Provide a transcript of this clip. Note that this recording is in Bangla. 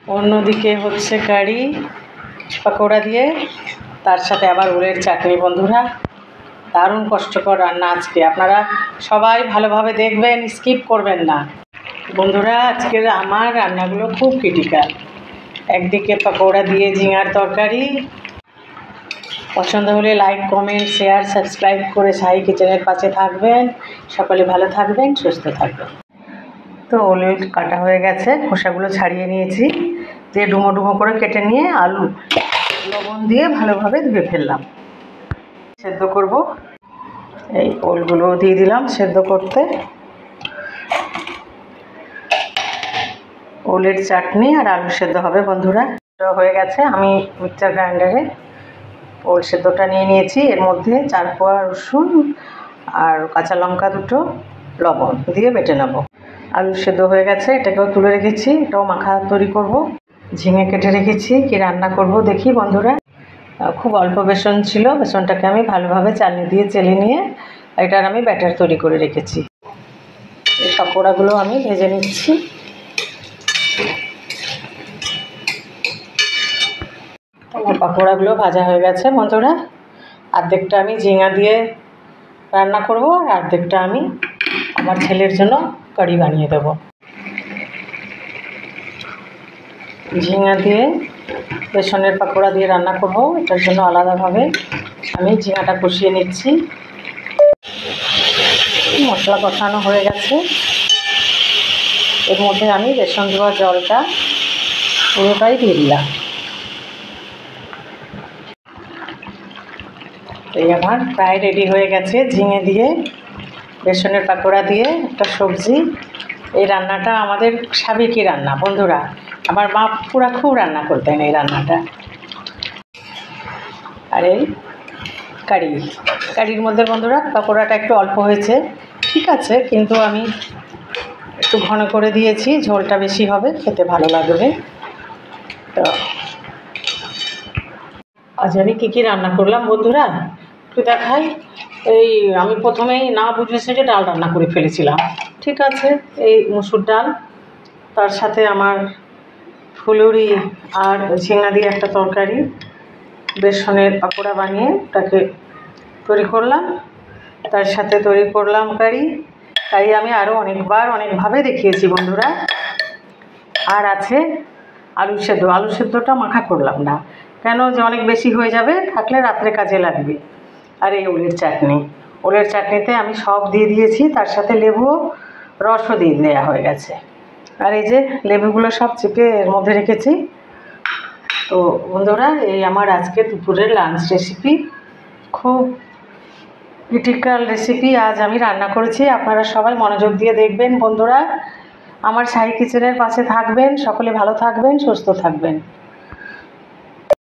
অন্যদিকে হচ্ছে কারি পকোড়া দিয়ে, তার সাথে আবার ওলের চাটনি। বন্ধুরা, দারুণ কষ্টকর রান্না আজকে, আপনারা সবাই ভালোভাবে দেখবেন, স্কিপ করবেন না। বন্ধুরা, আজকের আমার রান্নাগুলো খুব ক্রিটিক্যাল। একদিকে পকোড়া দিয়ে ঝিঙার তরকারি। পছন্দ হলে লাইক, কমেন্ট, শেয়ার, সাবস্ক্রাইব করে সাহি কিচেনের পাশে থাকবেন। সকলে ভালো থাকবেন, সুস্থ থাকবেন। তো ওল কাটা হয়ে গেছে, খোসাগুলো ছাড়িয়ে নিয়েছি, দিয়ে ডুমো ডুমো করে কেটে নিয়ে আলু লবণ দিয়ে ভালোভাবে ধুয়ে ফেললাম। সেদ্ধ করব, এই ওলগুলো দিয়ে দিলাম সেদ্ধ করতে। ওলের চাটনি আর আলু সেদ্ধ হবে। বন্ধুরা, হয়ে গেছে, আমি মিক্সচার গ্রাইন্ডারে ওল সেদ্ধটা নিয়ে নিয়েছি। এর মধ্যে 4 কোয়া রসুন আর কাঁচা লঙ্কা দুটো, লবণ দিয়ে বেটে নেব। আলু সেদ্ধ হয়ে গেছে, এটাকেও তুলে রেখেছি, এটাও মাখা তৈরি করব। ঝিঙে কেটে রেখেছি, কি রান্না করব দেখি। বন্ধুরা, খুব অল্প বেসন ছিল, বেসনটাকে আমি ভালোভাবে চালনি দিয়ে চেলে নিয়ে এটার আমি ব্যাটার তৈরি করে রেখেছি। এই পকোড়াগুলো আমি ভেজে নিচ্ছি। আমার পকোড়াগুলো ভাজা হয়ে গেছে। বন্ধুরা, অর্ধেকটা আমি ঝিঙা দিয়ে রান্না করব আর অর্ধেকটা আমি আমার ছেলের জন্য কারি বানিয়ে দেব। ঝিঙা দিয়ে বেসনের পকোড়া দিয়ে রান্না করব, এটার জন্য আলাদাভাবে আমি ঝিঙাটা কষিয়ে নিচ্ছি। মশলা কষানো হয়ে গেছে, এর মধ্যে আমি বেসন দেওয়া জলটা পুরোটাই দিয়ে দিলাম। এই আমার প্রায় রেডি হয়ে গেছে, ঝিঙে দিয়ে বেসনের পকোড়া দিয়ে একটা সবজি। এই রান্নাটা আমাদের সাবেকি রান্না। বন্ধুরা, আমার মা পুরা খুব রান্না করতেন এই রান্নাটা। আর এই কারির মধ্যে বন্ধুরা পকোড়াটা একটু অল্প হয়েছে, ঠিক আছে, কিন্তু আমি একটু ঘন করে দিয়েছি, ঝোলটা বেশি হবে, খেতে ভালো লাগবে। তো আজ আমি কী কী রান্না করলাম বন্ধুরা একটু দেখাই। এই আমি প্রথমেই না বুঝেছি যে ডাল রান্না করে ফেলেছিলাম, ঠিক আছে। এই মুসুর ডাল, তার সাথে আমার ফুলুরি আর ঝিঙা দিয়ে একটা তরকারি, বেসনের পকোড়া বানিয়ে ওটাকে তৈরি করলাম। তার সাথে তৈরি করলাম কারি আমি আরও অনেকভাবে দেখিয়েছি বন্ধুরা। আর আছে আলু সেদ্ধটা মাখা করলাম না, কেন যে অনেক বেশি হয়ে যাবে, থাকলে রাত্রে কাজে লাগবে। আর এই ওলের চাটনিতে আমি সব দিয়ে দিয়েছি, তার সাথে লেবু রসও দিয়ে দেওয়া হয়ে গেছে। আর এই যে লেবুগুলো সব চিপে এর মধ্যে রেখেছি। তো বন্ধুরা, এই আমার আজকে দুপুরের লাঞ্চ রেসিপি, খুব ক্রিটিক্যাল রেসিপি আজ আমি রান্না করেছি। আপনারা সবাই মনোযোগ দিয়ে দেখবেন। বন্ধুরা, আমার সাহি কিচেনের পাশে থাকবেন, সকলে ভালো থাকবেন, সুস্থ থাকবেন।